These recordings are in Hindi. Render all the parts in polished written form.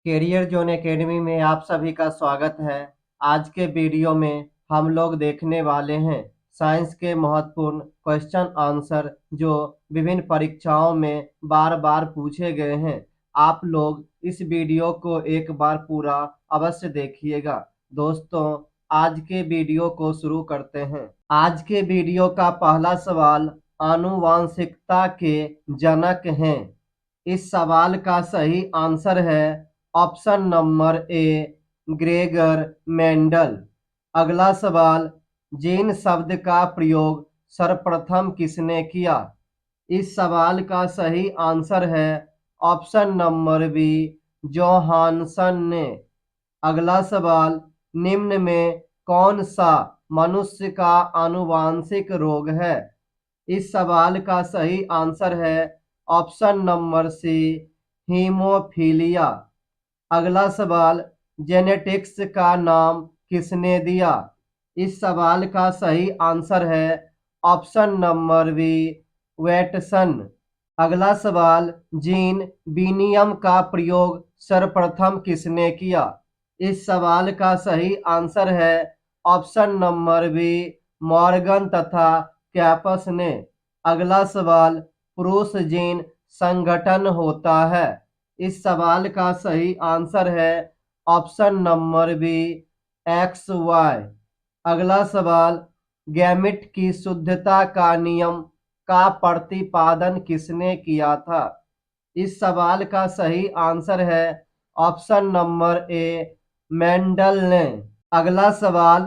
कैरियर जोन एकेडमी में आप सभी का स्वागत है। आज के वीडियो में हम लोग देखने वाले हैं साइंस के महत्वपूर्ण क्वेश्चन आंसर जो विभिन्न परीक्षाओं में बार बार पूछे गए हैं। आप लोग इस वीडियो को एक बार पूरा अवश्य देखिएगा। दोस्तों, आज के वीडियो को शुरू करते हैं। आज के वीडियो का पहला सवाल आनुवांशिकता के जनक हैं। इस सवाल का सही आंसर है ऑप्शन नंबर ए, ग्रेगर मेंडल। अगला सवाल, जीन शब्द का प्रयोग सर्वप्रथम किसने किया? इस सवाल का सही आंसर है ऑप्शन नंबर बी, जोहानसन ने। अगला सवाल, निम्न में कौन सा मनुष्य का आनुवांशिक रोग है? इस सवाल का सही आंसर है ऑप्शन नंबर सी, हीमोफीलिया। अगला सवाल, जेनेटिक्स का नाम किसने दिया? इस सवाल का सही आंसर है ऑप्शन नंबर बी, वेटसन। अगला सवाल, जीन विनिमय का प्रयोग सर्वप्रथम किसने किया? इस सवाल का सही आंसर है ऑप्शन नंबर बी, मॉर्गन तथा कैपस ने। अगला सवाल, पुरुष जीन संगठन होता है। इस सवाल का सही आंसर है ऑप्शन नंबर बी, XY। अगला सवाल, गैमेट की शुद्धता का नियम का प्रतिपादन किसने किया था? इस सवाल का सही आंसर है ऑप्शन नंबर ए, मेंडल ने। अगला सवाल,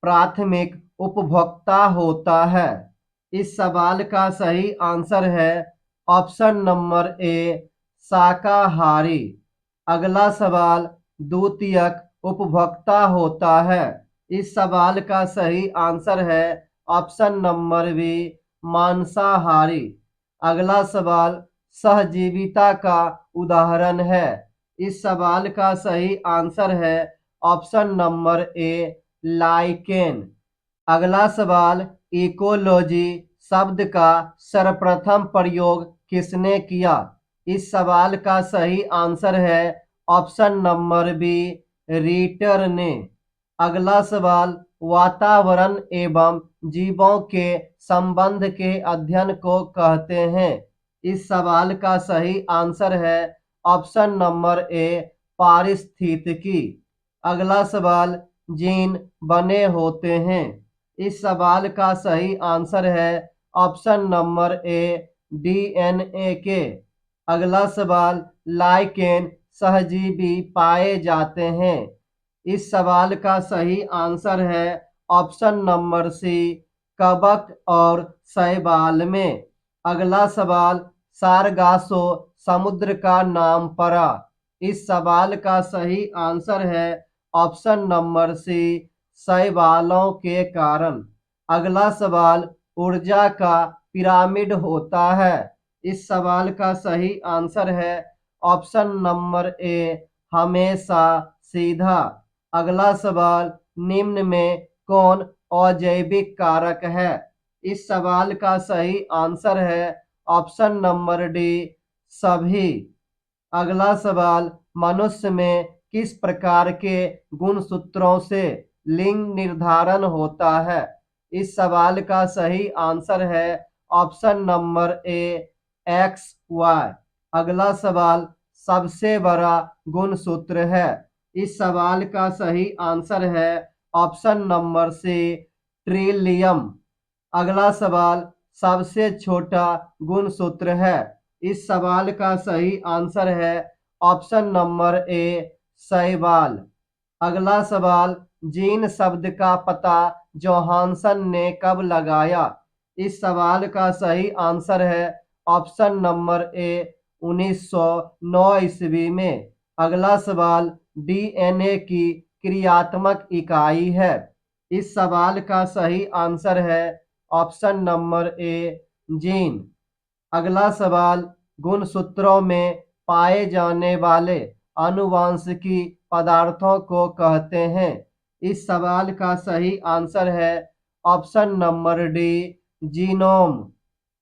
प्राथमिक उपभोक्ता होता है। इस सवाल का सही आंसर है ऑप्शन नंबर ए, शाकाहारी। अगला सवाल, द्वितीयक उपभोक्ता होता है। इस सवाल का सही आंसर है ऑप्शन नंबर बी, मांसाहारी। अगला सवाल, सहजीविता का उदाहरण है। इस सवाल का सही आंसर है ऑप्शन नंबर ए, लाइकेन। अगला सवाल, इकोलॉजी शब्द का सर्वप्रथम प्रयोग किसने किया? इस सवाल का सही आंसर है ऑप्शन नंबर बी, रीटर ने। अगला सवाल, वातावरण एवं जीवों के संबंध के अध्ययन को कहते हैं। इस सवाल का सही आंसर है ऑप्शन नंबर ए, पारिस्थितिकी। अगला सवाल, जीन बने होते हैं। इस सवाल का सही आंसर है ऑप्शन नंबर ए, DNA के। अगला सवाल, लाइकेन सहजीवी पाए जाते हैं। इस सवाल का सही आंसर है ऑप्शन नंबर सी, कवक और शैवाल में। अगला सवाल, सारगासो समुद्र का नाम पड़ा। इस सवाल का सही आंसर है ऑप्शन नंबर सी, शैवालों के कारण। अगला सवाल, ऊर्जा का पिरामिड होता है। इस सवाल का सही आंसर है ऑप्शन नंबर ए, हमेशा सीधा। अगला सवाल, निम्न में कौन अजैविक कारक है? इस सवाल का सही आंसर है ऑप्शन नंबर डी, सभी। अगला सवाल, मनुष्य में किस प्रकार के गुणसूत्रों से लिंग निर्धारण होता है? इस सवाल का सही आंसर है ऑप्शन नंबर ए, XY। अगला सवाल, सबसे बड़ा गुणसूत्र है। इस सवाल का सही आंसर है ऑप्शन नंबर सी, ट्रिलियम। अगला सवाल, सबसे छोटा गुणसूत्र है। इस सवाल का सही आंसर है ऑप्शन नंबर ए, शैवाल। अगला सवाल, जीन शब्द का पता जोहानसन ने कब लगाया? इस सवाल का सही आंसर है ऑप्शन नंबर ए, 1909 ईस्वी में। अगला सवाल, DNA की क्रियात्मक इकाई है। इस सवाल का सही आंसर है ऑप्शन नंबर ए, जीन। अगला सवाल, गुणसूत्रों में पाए जाने वाले आनुवांशिकी पदार्थों को कहते हैं। इस सवाल का सही आंसर है ऑप्शन नंबर डी, जीनोम।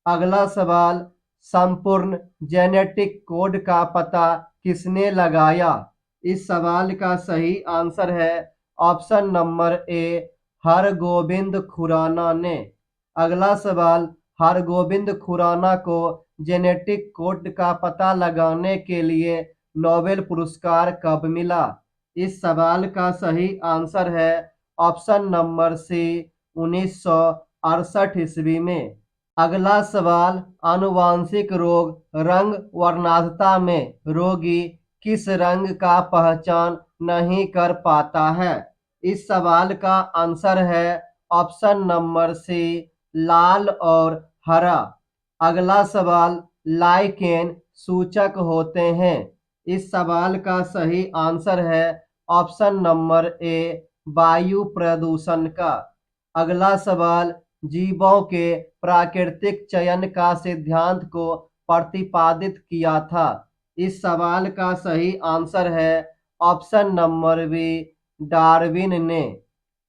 अगला सवाल, संपूर्ण जेनेटिक कोड का पता किसने लगाया? इस सवाल का सही आंसर है option number A, Hargobind Khorana ने। अगला सवाल, हरगोविंद खुराना को जेनेटिक कोड का पता लगाने के लिए नोबेल पुरस्कार कब मिला? इस सवाल का सही आंसर है ऑप्शन नंबर सी, 1968 ईस्वी में। अगला सवाल, आनुवांशिक रोग रंग वर्णांधता में रोगी किस रंग का पहचान नहीं कर पाता है? इस सवाल का आंसर है ऑप्शन नंबर सी, लाल और हरा। अगला सवाल, लाइकेन सूचक होते हैं। इस सवाल का सही आंसर है ऑप्शन नंबर ए, वायु प्रदूषण का। अगला सवाल, जीवों के प्राकृतिक चयन का सिद्धांत को प्रतिपादित किया था? इस सवाल का सही आंसर है ऑप्शन नंबर बी, डार्विन ने।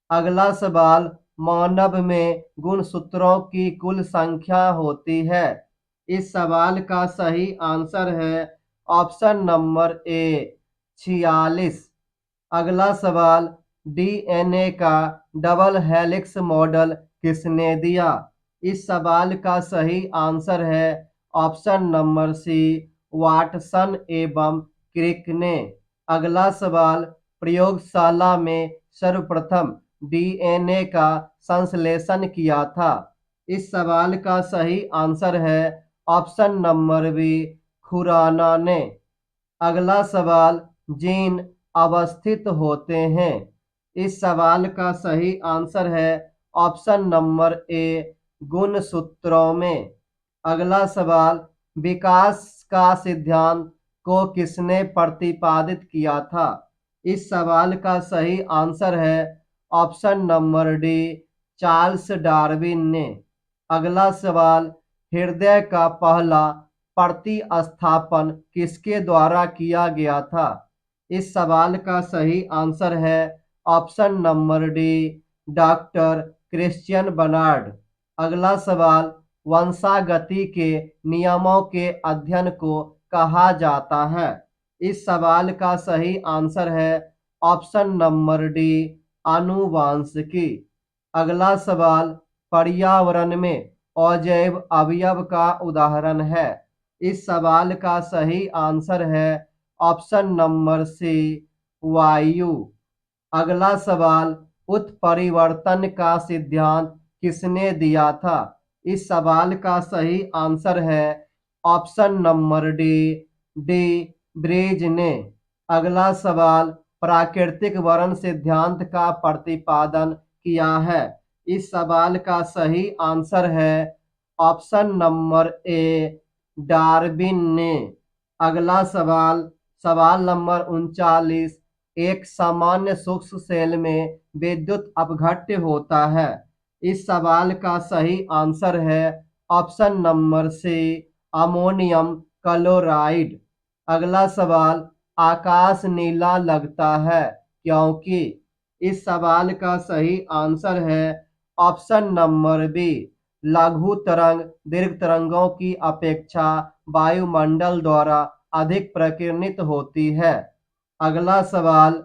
अगला सवाल, मानव में गुणसूत्रों की कुल संख्या होती है? इस सवाल का सही आंसर है ऑप्शन नंबर ए, 46। अगला सवाल, डीएनए का डबल हेलिक्स मॉडल किसने दिया? इस सवाल का सही आंसर है ऑप्शन नंबर सी, वाटसन एवं क्रिक ने। अगला सवाल, प्रयोगशाला में सर्वप्रथम डीएनए का संश्लेषण किया था? इस सवाल का सही आंसर है ऑप्शन नंबर बी, खुराना ने। अगला सवाल, जीन अवस्थित होते हैं? इस सवाल का सही आंसर है ऑप्शन नंबर ए, गुणसूत्रों में। अगला सवाल, विकास का सिद्धांत को किसने प्रतिपादित किया था? इस सवाल का सही आंसर है option number D, Charles Darwin ने। अगला सवाल, हृदय का पहला प्रतिस्थापन किसके द्वारा किया गया था? इस सवाल का सही आंसर है option number D, doctor Christiaan Barnard. अगला सवाल, वंशागति के नियमों के अध्ययन को कहा जाता है? इस सवाल का सही आंसर है ऑप्शन नंबर डी, आनुवांशिकी। अगला सवाल, पर्यावरण में अजैव अवयव का उदाहरण है? इस सवाल का सही आंसर है ऑप्शन नंबर सी, वायु। अगला सवाल, उत्परिवर्तन का सिद्धांत किसने दिया था? इस सवाल का सही आंसर है ऑप्शन नंबर डी, डी ब्रेज ने। अगला सवाल, प्राकृतिक वर्ण सिद्धांत का प्रतिपादन किया है? इस सवाल का सही आंसर है ऑप्शन नंबर ए, डार्विन ने। अगला सवाल, सवाल नंबर 39, एक सामान्य सूक्ष्म सेल में विद्युत अपघट्य होता है? इस सवाल का सही आंसर है option number C, ammonium chloride. अगला सवाल, आकाश नीला लगता है क्योंकि? इस सवाल का सही आंसर है ऑप्शन नंबर बी, लघु तरंग दीर्घ तरंगों की अपेक्षा वायुमंडल द्वारा अधिक प्रकीर्णित होती है। अगला सवाल,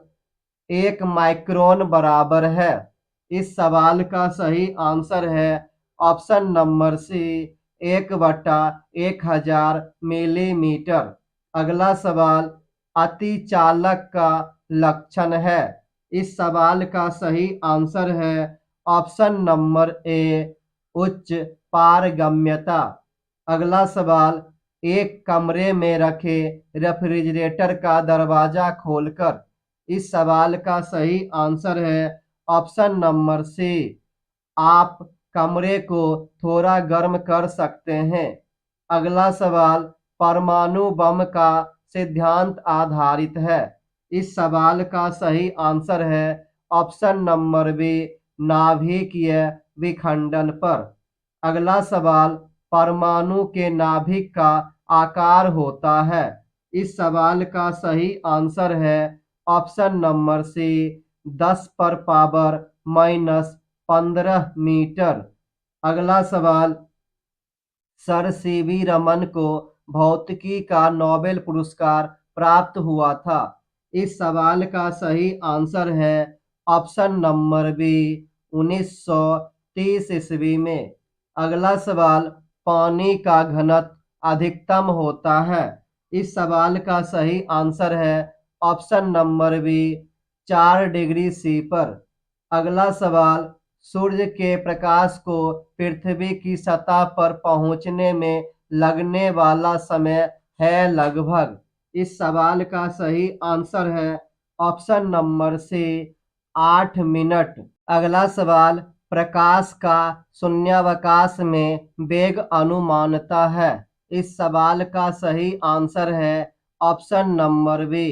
एक माइक्रोन बराबर है? इस सवाल का सही आंसर है ऑप्शन नंबर सी, 1/1000 मिलीमीटर। अगला सवाल, अतिचालक का लक्षण है? इस सवाल का सही आंसर है ऑप्शन नंबर ए, उच्च पारगम्यता। अगला सवाल, एक कमरे में रखे रेफ्रिजरेटर का दरवाजा खोलकर? इस सवाल का सही आंसर है ऑप्शन नंबर सी, आप कमरे को थोड़ा गर्म कर सकते हैं। अगला सवाल, परमाणु बम का सिद्धांत आधारित है? इस सवाल का सही आंसर है ऑप्शन नंबर बी, नाभिकीय विखंडन पर। अगला सवाल, परमाणु के नाभिक का आकार होता है? इस सवाल का सही आंसर है ऑप्शन नंबर सी, 10⁻⁻15 मीटर। अगला सवाल, सर सीवी रमन को भौतिकी का नोबेल पुरस्कार प्राप्त हुआ था? इस सवाल का सही आंसर है ऑप्शन नंबर बी 1930 ईस्वी में। अगला सवाल, पानी का घनत्व अधिकतम होता है। इस सवाल का सही आंसर है option number B 4 degree C पर। अगला सवाल, सूर्य के प्रकाश को पृथ्वी की सतह पर पहुंचने में लगने वाला समय है लगभग। इस सवाल का सही आंसर है ऑप्शन नंबर सी 8 मिनट। अगला सवाल, प्रकाश का शून्यावकाश में वेग अनुमानता है। इस सवाल का सही आंसर है ऑप्शन नंबर बी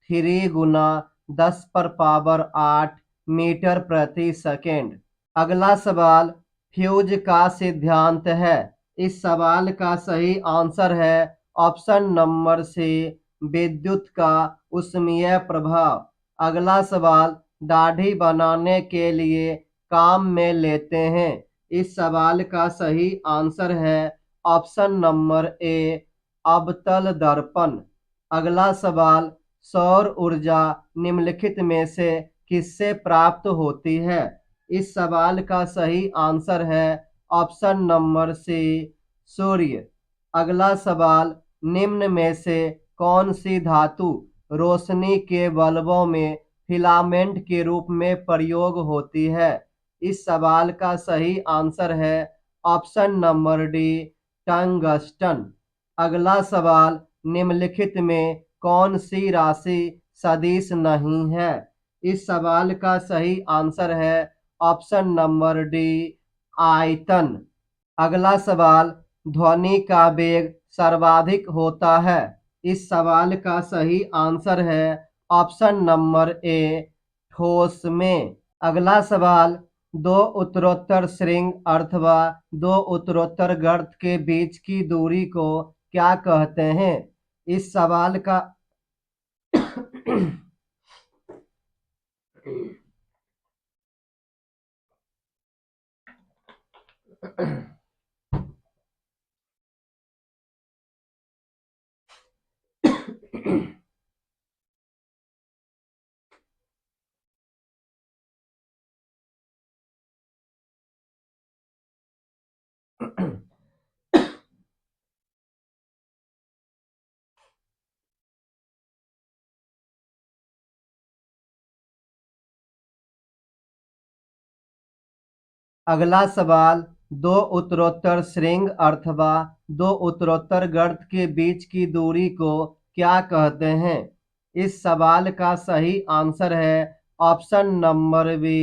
3 × 10⁻8 मीटर प्रति सेकेंड। अगला सवाल, फ्यूज का सिद्धांत है। इस सवाल का सही आंसर है ऑप्शन नंबर सी विद्युत का ऊष्मीय प्रभाव। अगला सवाल, दाढ़ी बनाने के लिए काम में लेते हैं। इस सवाल का सही आंसर है ऑप्शन नंबर ए अवतल दर्पण। अगला सवाल, सौर ऊर्जा निम्नलिखित में से किससे प्राप्त होती है। इस सवाल का सही आंसर है ऑप्शन नंबर सी सूर्य। अगला सवाल, निम्न में से कौन सी धातु रोशनी के बल्बों में फिलामेंट के रूप में प्रयोग होती है। इस सवाल का सही आंसर है ऑप्शन नंबर डी टंगस्टन। अगला सवाल, निम्नलिखित में कौन सी राशि सदिश नहीं है। इस सवाल का सही आंसर है ऑप्शन नंबर डी आयतन। अगला सवाल, ध्वनि का वेग सर्वाधिक होता है। इस सवाल का सही आंसर है ऑप्शन नंबर ए ठोस में। अगला सवाल, दो उत्तरोत्तर श्रृंग अथवा दो उत्तरोत्तर गर्त के बीच की दूरी को क्या कहते हैं। इस सवाल का अगला सवाल, दो उत्तरोत्तर श्रृंग अथवा दो उत्तरोत्तर गर्त के बीच की दूरी को क्या कहते हैं। इस सवाल का सही आंसर है ऑप्शन नंबर बी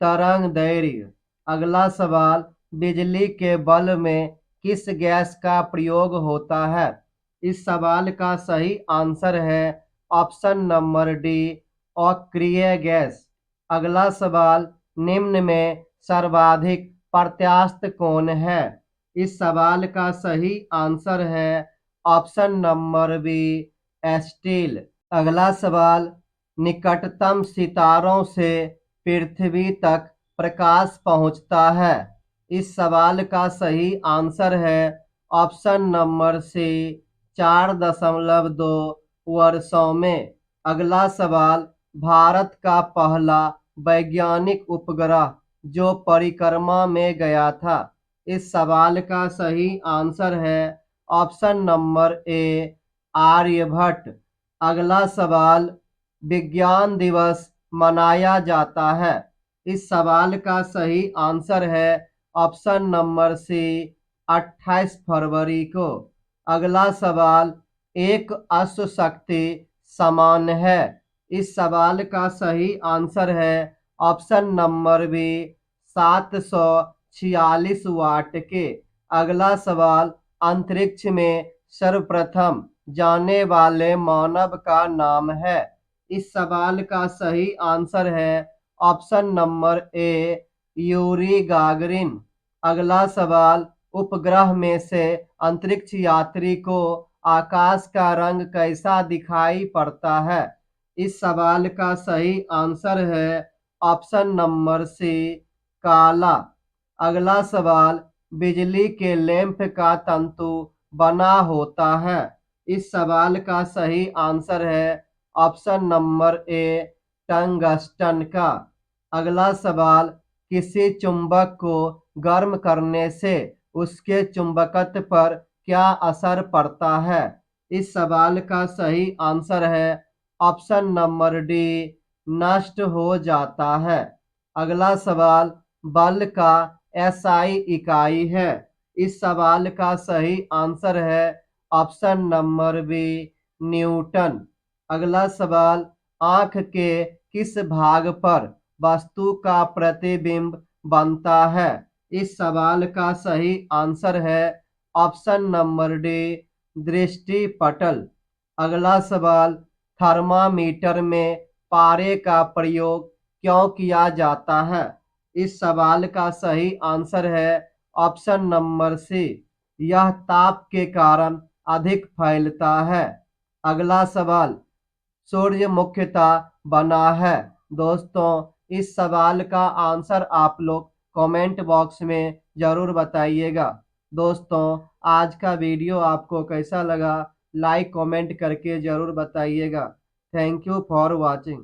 तरंग दैर्घ्य। अगला सवाल, बिजली के बल्ब में किस गैस का प्रयोग होता है। इस सवाल का सही आंसर है ऑप्शन नंबर डी अक्रिय गैस। अगला सवाल, निम्न में सर्वाधिक प्रत्यास्थ कौन है। इस सवाल का सही आंसर है ऑप्शन नंबर बी स्टील। अगला सवाल, निकटतम सितारों से पृथ्वी तक प्रकाश पहुंचता है। इस सवाल का सही आंसर है ऑप्शन नंबर सी 4.2 वर्षों में। अगला सवाल, भारत का पहला वैज्ञानिक उपग्रह जो परिक्रमा में गया था। इस सवाल का सही आंसर है ऑप्शन नंबर ए आर्यभट्ट। अगला सवाल, विज्ञान दिवस मनाया जाता है। इस सवाल का सही आंसर है ऑप्शन नंबर सी 28 फरवरी को। अगला सवाल, एक अश्व शक्ति समान है। इस सवाल का सही आंसर है ऑप्शन नंबर बी 746 वाट के। अगला सवाल, अंतरिक्ष में सर्वप्रथम जाने वाले मानव का नाम है। इस सवाल का सही आंसर है option number A Yuri Gagarin. अगला सवाल, उपग्रह में से अंतरिक्ष यात्री को आकाश का रंग कैसा दिखाई पड़ता है। इस सवाल का सही आंसर है ऑप्शन नंबर सी काला। अगला सवाल, बिजली के लैंप का तंतु बना होता है। इस सवाल का सही आंसर है ऑप्शन नंबर ए टंगस्टन का। अगला सवाल, किसी चुंबक को गर्म करने से उसके चुंबकत्व पर क्या असर पड़ता है? इस सवाल का सही आंसर है ऑप्शन नंबर डी, नष्ट हो जाता है। अगला सवाल, बल का एसआई इकाई है। इस सवाल का सही आंसर है ऑप्शन नंबर बी, न्यूटन। अगला सवाल, आंख के किस भाग पर वस्तु का प्रतिबिंब बनता है? इस सवाल का सही आंसर है ऑप्शन नंबर डी, दृष्टि पटल। अगला सवाल, थर्मामीटर में पारे का प्रयोग क्यों किया जाता है? इस सवाल का सही आंसर है ऑप्शन नंबर सी, यह ताप के कारण अधिक फैलता है। अगला सवाल, सूर्य मुख्यतः बना है। दोस्तों, इस सवाल का आंसर आप लोग कमेंट बॉक्स में जरूर बताइएगा। दोस्तों, आज का वीडियो आपको कैसा लगा, लाइक कमेंट करके जरूर बताइएगा। Thank you for watching.